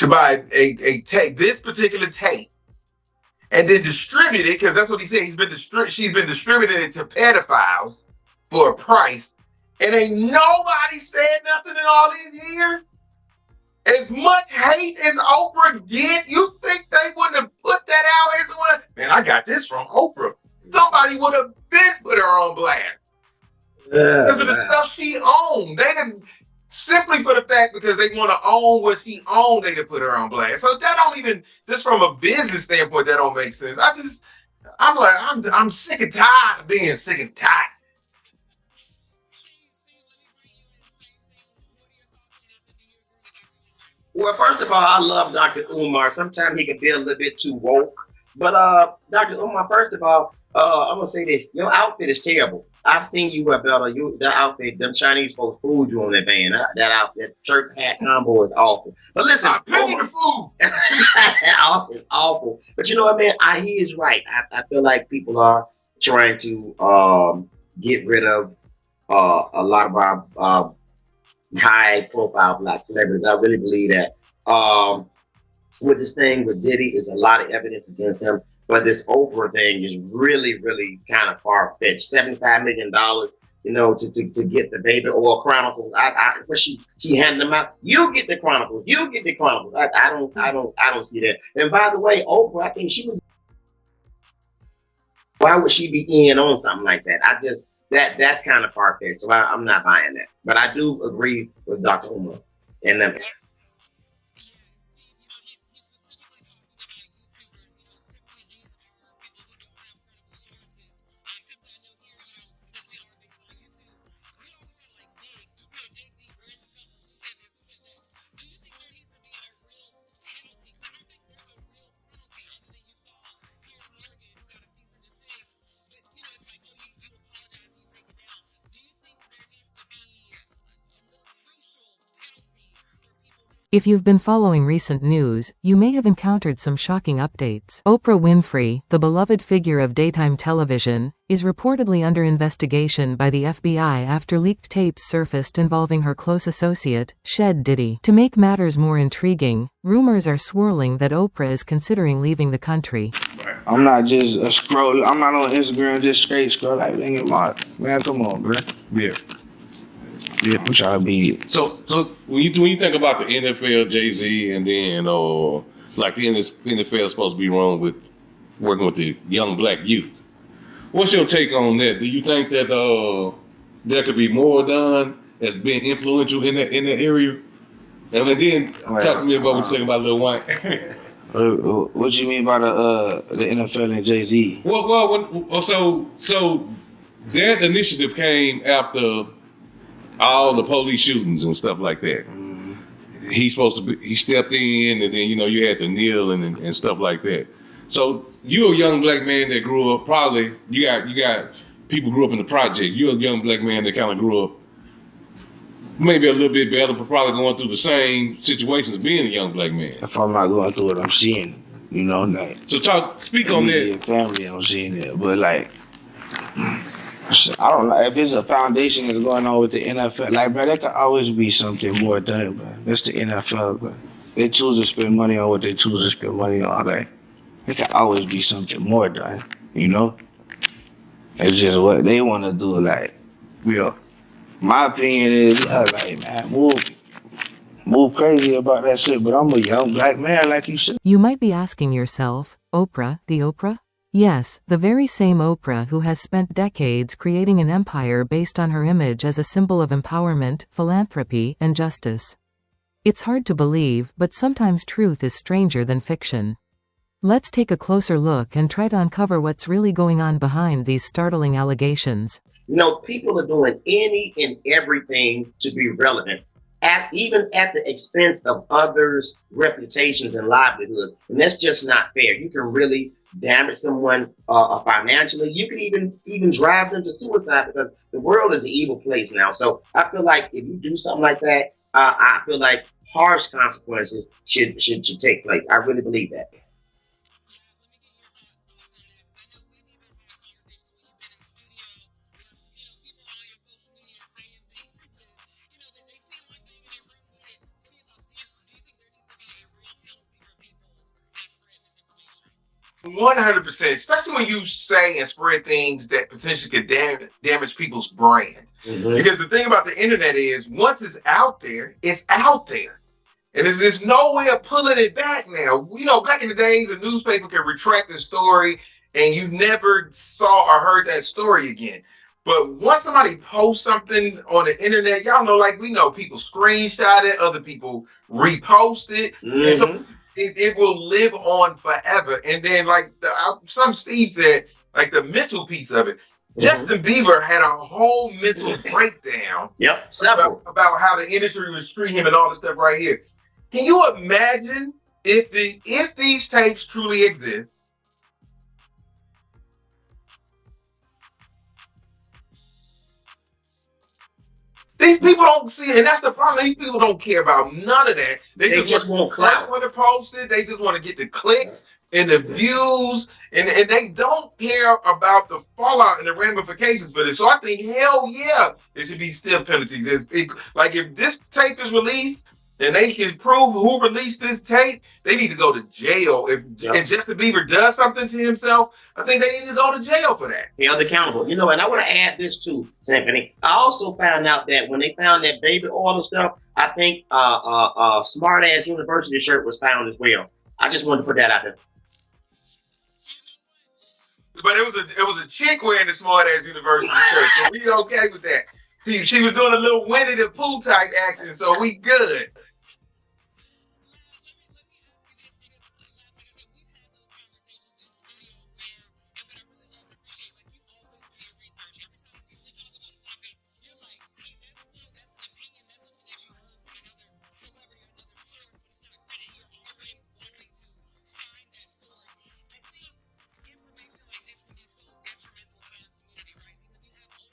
to buy a tape, this particular tape, and then distribute it, because that's what he said. She's been distributing it to pedophiles for a price, and ain't nobody said nothing in all these years. As much hate as Oprah get, you think they wouldn't have put that out as one? Man, I got this from Oprah. Somebody would have been put her on blast because of the stuff she owned. They didn't, simply for the fact because they want to own what she owned, they could put her on blast. So that don't even, just from a business standpoint, that don't make sense. I'm sick and tired of being sick and tired. Well, first of all, I love Dr. Umar. Sometimes he can be a little bit too woke. But Dr. Umar, first of all, I'm gonna say this: your outfit is terrible. I've seen you wear better. That outfit, them Chinese folks fooled you on that van. That outfit, shirt, hat combo is awful. But listen, I pay the food. It's awful. But you know what, man? He is right. I feel like people are trying to get rid of a lot of our high profile black celebrities. I really believe that. With this thing with Diddy, there's a lot of evidence against him. But this Oprah thing is really, really kind of far fetched. $75 million, to get the baby oil chronicles. But she handed them out. You get the chronicles. You get the chronicles. I don't see that. And by the way, Oprah, I think she was. Why would she be in on something like that? That's kind of far fetched. So I'm not buying that. But I do agree with Dr. Umar and them. If you've been following recent news, you may have encountered some shocking updates. Oprah Winfrey, the beloved figure of daytime television, is reportedly under investigation by the FBI after leaked tapes surfaced involving her close associate, Diddy. To make matters more intriguing, rumors are swirling that Oprah is considering leaving the country. I'm not just a scroll. I'm not on Instagram just straight scroll like man, come on, bro. Yeah. Yeah, I'm trying to be. So when you think about the NFL, Jay-Z, and then like the NFL is supposed to be wrong with working with the young black youth, what's your take on that? Do you think that there could be more done as being influential in that area? And then talk to me about what you think about Lil Wayne. What you mean by the NFL and Jay-Z? Well, so that initiative came after all the police shootings and stuff like that. He stepped in, and then you had to kneel and stuff like that. So you're a young black man that grew up. Probably you got people grew up in the project. You're a young black man that kind of grew up maybe a little bit better, but probably going through the same situations as being a young black man. If I'm not going through it, I'm seeing it. Like. So speak on that. Family, I'm seeing it, but like. I don't know if it's a foundation that's going on with the NFL. Like, bro, there could always be something more done, bro. That's the NFL, bro. They choose to spend money on what they choose to spend money on. Like, there could always be something more done. It's just what they want to do. Like, my opinion is, like, man, move crazy about that shit. But I'm a young black man, like you said. You might be asking yourself, Oprah, the Oprah? Yes, the very same Oprah who has spent decades creating an empire based on her image as a symbol of empowerment, philanthropy, and justice. It's hard to believe, but sometimes truth is stranger than fiction. Let's take a closer look and try to uncover what's really going on behind these startling allegations. People are doing any and everything to be relevant, even at the expense of others' reputations and livelihoods. And that's just not fair. You can really damage someone financially. You can even drive them to suicide, because the world is an evil place now. So I feel like if you do something like that, I feel like harsh consequences should take place. I really believe that. 100%, especially when you say and spread things that potentially could damage people's brand. Mhm. Because the thing about the internet is, once it's out there, it's out there. And there's no way of pulling it back now. You know, back in the days, a newspaper could retract the story and you never saw or heard that story again. But once somebody posts something on the internet, y'all know, like we know, people screenshot it, other people repost it. And so Mhm. it will live on forever. And then, like some Steve said, like the mental piece of it. Justin Bieber had a whole mental breakdown Yep, several. about how the industry was treating him and all this stuff right here. Can you imagine if these tapes truly exist? These people don't see it, and that's the problem. These people don't care about none of that. They just want clout. Want to post it. They just want to get the clicks and the views, and they don't care about the fallout and the ramifications for this. So I think, hell yeah, there should be still penalties. Like if this tape is released and they can prove who released this tape, they need to go to jail. If Justin Bieber does something to himself, I think they need to go to jail for that. Held accountable. You know, and I want to add this too, Symphony. I also found out that when they found that baby oil and stuff, I think smart ass university shirt was found as well. I just wanted to put that out there. But it was a chick wearing the smart ass university shirt, so we okay with that. She was doing a little Winnie the Pooh type action, so we good.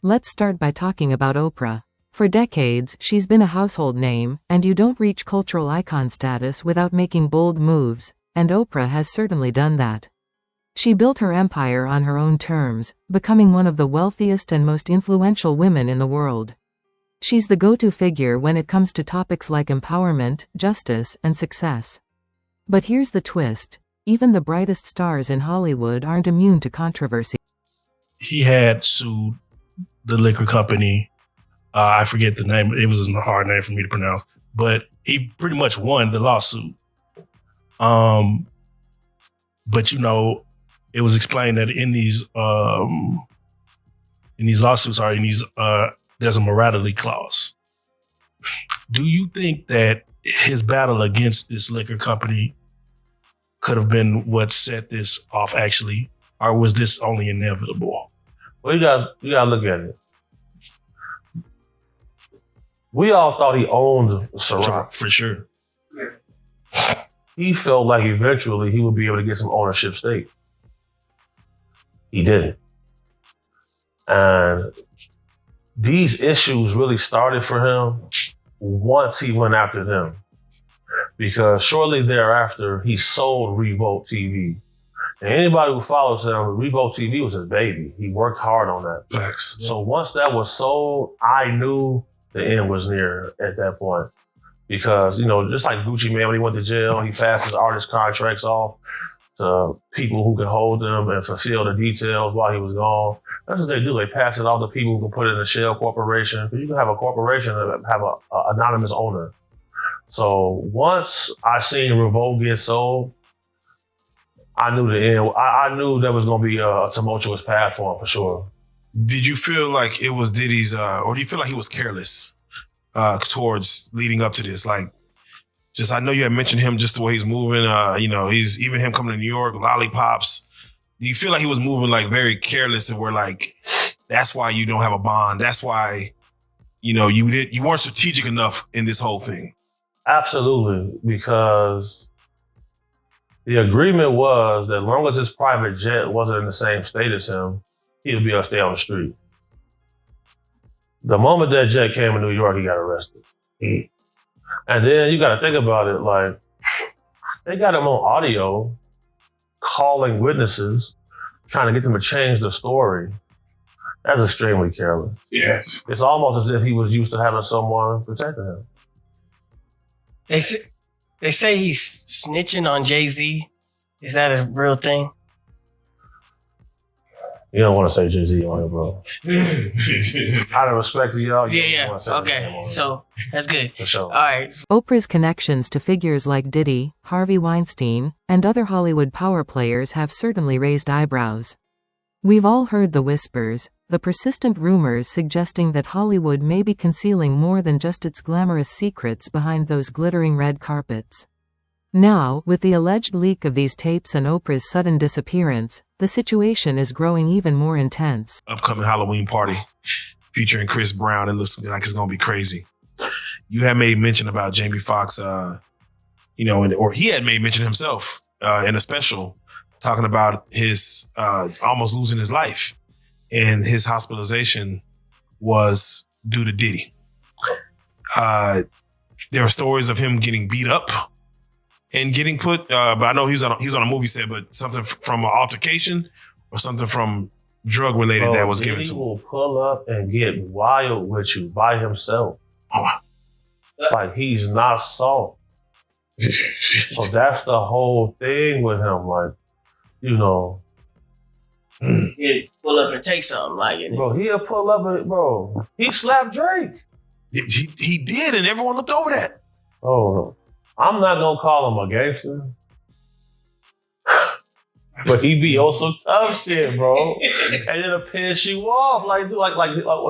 Let's start by talking about Oprah. For decades, she's been a household name, and you don't reach cultural icon status without making bold moves, and Oprah has certainly done that. She built her empire on her own terms, becoming one of the wealthiest and most influential women in the world. She's the go-to figure when it comes to topics like empowerment, justice, and success. But here's the twist: even the brightest stars in Hollywood aren't immune to controversy. He had sued the liquor company. I forget the name. It was a hard name for me to pronounce, but he pretty much won the lawsuit. But you know, it was explained that in these lawsuits there's a morality clause. Do you think that his battle against this liquor company could have been what set this off actually, or was this only inevitable? Well, you gotta look at it. We all thought he owned Ciroc. For sure. He felt like eventually he would be able to get some ownership stake. He didn't. And these issues really started for him once he went after them. Because shortly thereafter, he sold Revolt TV. And anybody who follows him, Revolt TV was his baby. He worked hard on that. Facts. So once that was sold, I knew the end was near at that point. Because, you know, just like Gucci Mane, when he went to jail, he passed his artist contracts off to people who could hold them and fulfill the details while he was gone. That's what they do. They pass it off to people who can put it in a shell corporation. Because you can have a corporation that have an anonymous owner. So once I seen Revolt get sold, I knew the end. I knew there was going to be a tumultuous path for him, for sure. Did you feel like it was Diddy's, or do you feel like he was careless towards leading up to this? Like, just, I know you had mentioned him, just the way he's moving. You know, he's even him coming to New York, lollipops. Do you feel like he was moving like very careless, and where like that's why you don't have a bond? That's why, you know, you weren't strategic enough in this whole thing. Absolutely, because the agreement was that as long as his private jet wasn't in the same state as him, he would be able to stay on the street. The moment that jet came in New York, he got arrested. And then you got to think about it, like, they got him on audio, calling witnesses, trying to get them to change the story. That's extremely careless. Yes. It's almost as if he was used to having someone protecting him. They say he's snitching on Jay-Z. Is that a real thing? You don't want to say Jay-Z on it, bro. Out of respect to y'all, you Yeah, don't wanna say his name okay. on it. So that's good. For sure. All right. Oprah's connections to figures like Diddy, Harvey Weinstein, and other Hollywood power players have certainly raised eyebrows. We've all heard the whispers, the persistent rumors suggesting that Hollywood may be concealing more than just its glamorous secrets behind those glittering red carpets. Now, with the alleged leak of these tapes and Oprah's sudden disappearance, the situation is growing even more intense. Upcoming Halloween party featuring Chris Brown. It looks like it's going to be crazy. You had made mention about Jamie Foxx, or he had made mention himself in a special talking about his almost losing his life. And his hospitalization was due to Diddy. There are stories of him getting beat up and getting put, but I know he's on a movie set, but something from an altercation or something from drug related that was given to him. He will pull up and get wild with you by himself. Like he's not soft. So that's the whole thing with him. Like, He'd pull up and take something like it. bro, he'll pull up and, bro, he slapped Drake. He did, and everyone looked over that. Oh, I'm not gonna call him a gangster, but he be on some tough shit, bro. And it'll piss you off, like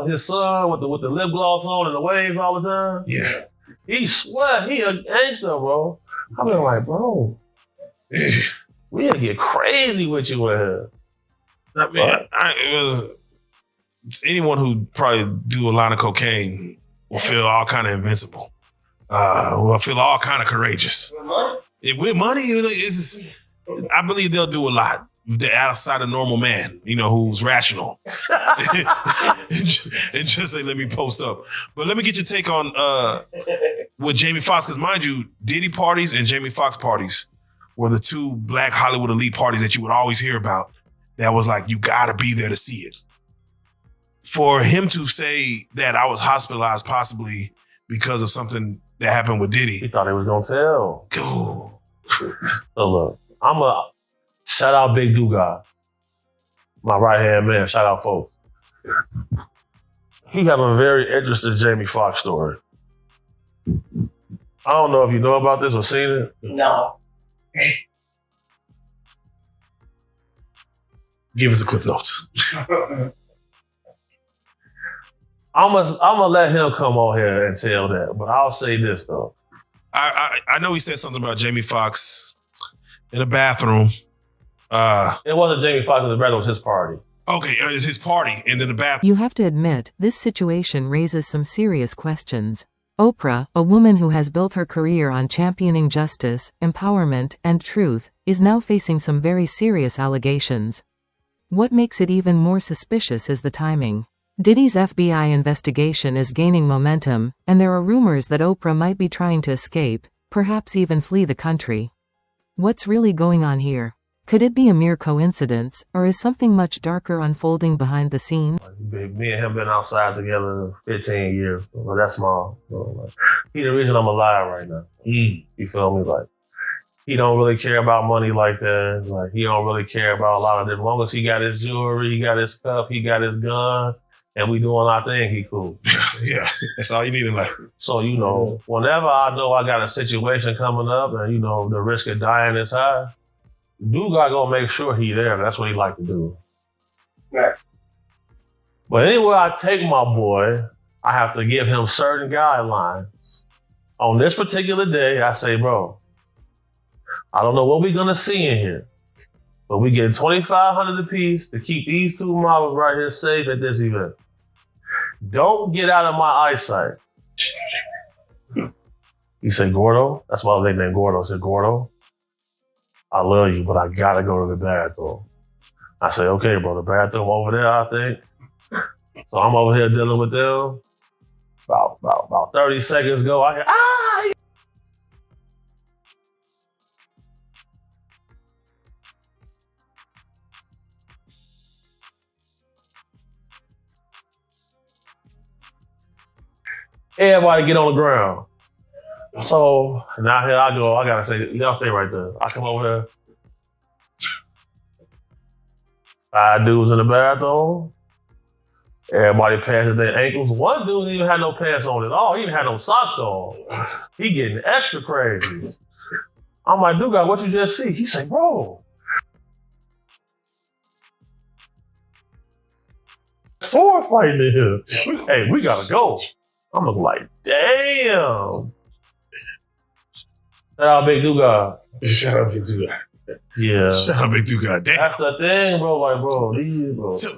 his son with the lip gloss on and the waves all the time. Yeah, he swear he a gangster, bro. I been like, bro, we gotta get crazy with you in here. I mean, it's anyone who probably do a line of cocaine will feel all kind of invincible. Will feel all kind of courageous. With money, I believe they'll do a lot. They're outside a normal man, who's rational. and just say, let me post up. But let me get your take on with Jamie Foxx, because mind you, Diddy parties and Jamie Foxx parties were the two black Hollywood elite parties that you would always hear about. That was like, you gotta be there to see it. For him to say that I was hospitalized possibly because of something that happened with Diddy. He thought he was gonna tell. Go. So look, I'm a shout out Big Dugas, my right hand man. Shout out folks. He have a very interesting Jamie Foxx story. I don't know if you know about this or seen it. No. Give us the cliff notes. I'm gonna let him come on here and tell that, but I'll say this though. I know he said something about Jamie Foxx in a bathroom. It wasn't Jamie Foxx in the bathroom, it was his party. Okay, it's his party, and then the bathroom. You have to admit, this situation raises some serious questions. Oprah, a woman who has built her career on championing justice, empowerment, and truth, is now facing some very serious allegations. What makes it even more suspicious is the timing. Diddy's FBI investigation is gaining momentum, and there are rumors that Oprah might be trying to escape, perhaps even flee the country. What's really going on here? Could it be a mere coincidence, or is something much darker unfolding behind the scenes? Me and him been outside together 15 years. Well, that's small. He the reason I'm alive right now. You feel me? Like, he don't really care about money like that. Like, he don't really care about a lot of this. As long as he got his jewelry, he got his cup, he got his gun, and we doing our thing, he cool. Yeah, that's all you need in life. So, whenever I know I got a situation coming up and, the risk of dying is high, dude gonna make sure he there. That's what he like to do. Right. But anywhere I take my boy, I have to give him certain guidelines. On this particular day, I say, bro, I don't know what we're gonna see in here, but we get $2,500 apiece to keep these two models right here safe at this event. Don't get out of my eyesight. He said, Gordo, that's why they named Gordo. I said, Gordo, I love you, but I gotta go to the bathroom. I said, okay, bro, the bathroom over there, I think. So I'm over here dealing with them. About 30 seconds go, I hear, ah! Everybody get on the ground. So now here I go. I gotta say, y'all stay right there. I come over here. 5 dudes in the bathroom. Everybody passes their ankles. One dude didn't even have no pants on at all. He didn't have no socks on. He getting extra crazy. I'm like, dude, what you just see? He said, bro, sword fighting in here. Hey, we gotta go. I'm looking like, damn. Shout out Big Dugas. Shut up, Big Dugas. Yeah. Shut up, Big Dugas. Damn. That's the thing, bro. Like, bro, these, bro. So,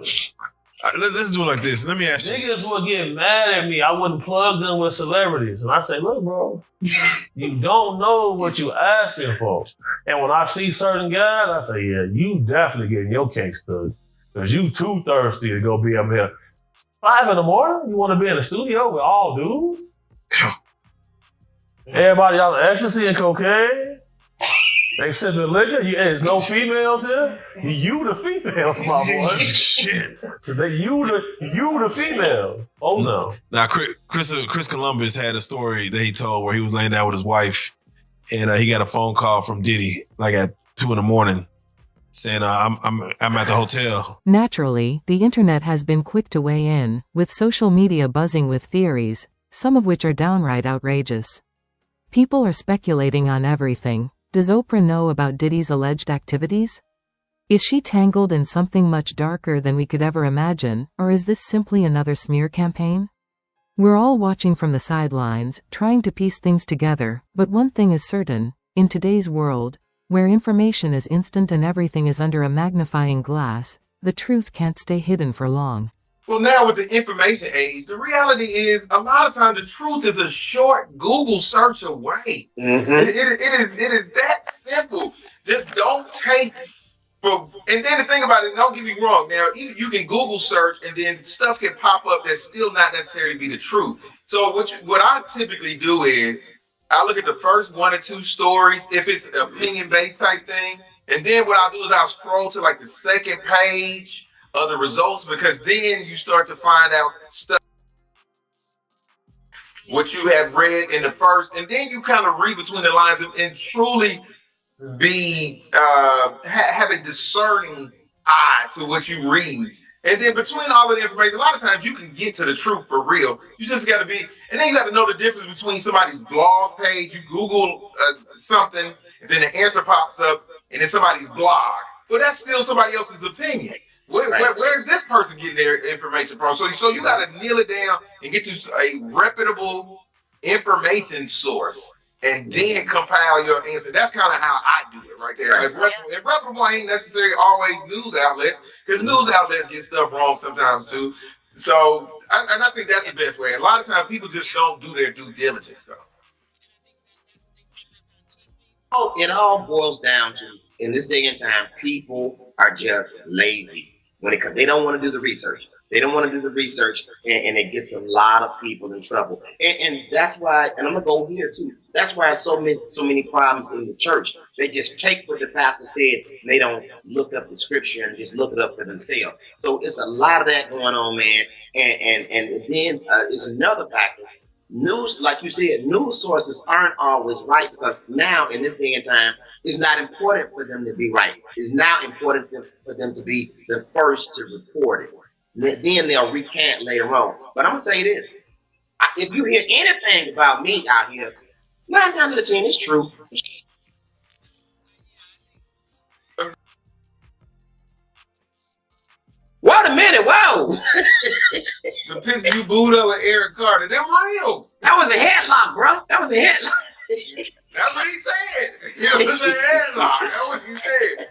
let's do it like this. Let me ask you. Niggas would get mad at me. I wouldn't plug them with celebrities. And I say, look, bro, you don't know what you asking for. And when I see certain guys, I say, yeah, you definitely getting your cake stood. Because you too thirsty to go be up here. 5 in the morning? You want to be in the studio with all dudes? Everybody on ecstasy and cocaine? They sipping liquor? There's no females here? You the females, my boy. Shit. You the female. Oh no. Now, Chris Columbus had a story that he told where he was laying down with his wife, and he got a phone call from Diddy like at 2 a.m. saying, "I'm at the hotel." Naturally, the internet has been quick to weigh in, with social media buzzing with theories, some of which are downright outrageous. People are speculating on everything. Does Oprah know about Diddy's alleged activities? Is she tangled in something much darker than we could ever imagine, or is this simply another smear campaign? We're all watching from the sidelines, trying to piece things together, but one thing is certain: in today's world, where information is instant and everything is under a magnifying glass, the truth can't stay hidden for long. Well, now with the information age, the reality is a lot of times the truth is a short Google search away. Mm-hmm. It is that simple. Just don't take. And then the thing about it, don't get me wrong. Now, you can Google search and then stuff can pop up that's still not necessarily be the truth. So what I typically do is I look at the first 1 or 2 stories, if it's opinion-based type thing. And then what I'll do is I'll scroll to like the second page of the results, because then you start to find out stuff what you have read in the first, and then you kind of read between the lines and truly be have a discerning eye to what you read. And then between all of the information, a lot of times you can get to the truth for real. You just got to be, and then you got to know the difference between somebody's blog page. You Google something, and then the answer pops up, and then somebody's blog. Well, that's still somebody else's opinion. Where's this person getting their information from? So you got to kneel it down and get to a reputable information source, and then compile your answer. That's kind of how I do it right there. And reputable ain't necessarily always news outlets, because news outlets get stuff wrong sometimes too. So, and I think that's the best way. A lot of times people just don't do their due diligence though. It all boils down to, in this day and time, people are just lazy. When it comes, they don't want to do the research. They don't want to do the research, and it gets a lot of people in trouble. And that's why, and I'm gonna go here too. That's why so many problems in the church. They just take what the pastor says, and they don't look up the scripture and just look it up for themselves. So it's a lot of that going on, man. And then is another factor. News, like you said, news sources aren't always right, because now in this day and time, it's not important for them to be right. It's now important for them to be the first to report it. Then they'll recant later on. But I'm gonna say this: if you hear anything about me out here, 9 times out of 10 is true. Wait a minute, whoa! The picture you booed up with Eric Carter, them real. That was a headlock, bro. That was a headlock. That's what he said. It was a headlock. That's what he said.